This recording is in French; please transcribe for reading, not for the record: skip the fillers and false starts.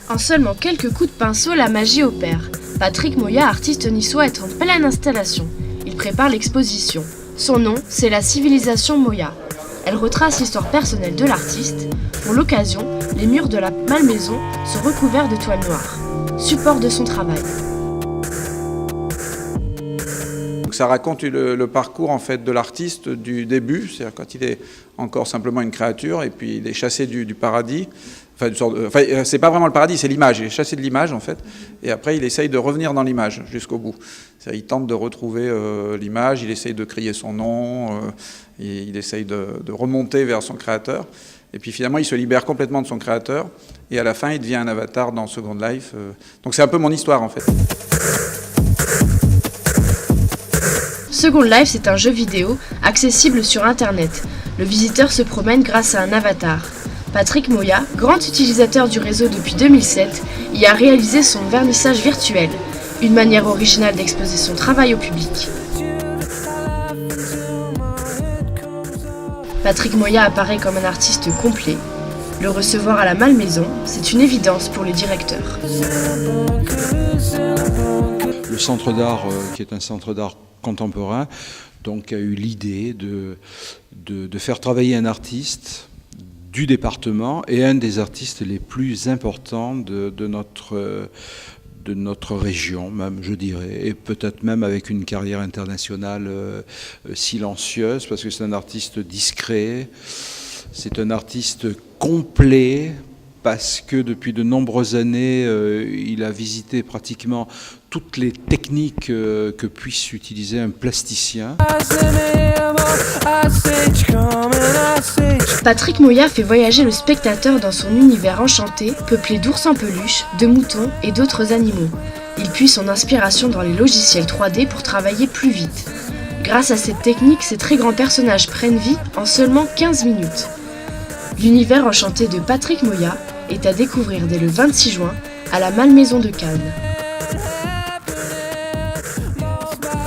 En seulement quelques coups de pinceau, la magie opère. Patrick Moya, artiste niçois, est en pleine installation. Il prépare l'exposition. Son nom, c'est la civilisation Moya. Elle retrace l'histoire personnelle de l'artiste. Pour l'occasion, les murs de la Malmaison sont recouverts de toile noire, support de son travail. Donc ça raconte le parcours en fait de l'artiste du début, c'est-à-dire quand il est encore simplement une créature et puis il est chassé du paradis. Enfin, c'est pas vraiment le paradis, c'est l'image. Il est chassé de l'image en fait, et après il essaye de revenir dans l'image jusqu'au bout. Il tente de retrouver l'image, il essaye de crier son nom, il essaye de remonter vers son créateur. Et puis finalement, il se libère complètement de son créateur, et à la fin, il devient un avatar dans Second Life. Donc c'est un peu mon histoire en fait. Second Life, c'est un jeu vidéo accessible sur Internet. Le visiteur se promène grâce à un avatar. Patrick Moya, grand utilisateur du réseau depuis 2007, y a réalisé son vernissage virtuel, une manière originale d'exposer son travail au public. Patrick Moya apparaît comme un artiste complet. Le recevoir à la Malmaison, c'est une évidence pour le directeur. Le centre d'art, qui est un centre d'art contemporain, donc a eu l'idée de faire travailler un artiste du département et un des artistes les plus importants de notre région, même, je dirais, et peut-être même avec une carrière internationale silencieuse, parce que c'est un artiste discret, c'est un artiste complet, parce que depuis de nombreuses années, il a visité pratiquement toutes les techniques que puisse utiliser un plasticien. Patrick Moya fait voyager le spectateur dans son univers enchanté, peuplé d'ours en peluche, de moutons et d'autres animaux. Il puise son inspiration dans les logiciels 3D pour travailler plus vite. Grâce à cette technique, ces très grands personnages prennent vie en seulement 15 minutes. L'univers enchanté de Patrick Moya est à découvrir dès le 26 juin à la Malmaison de Cannes.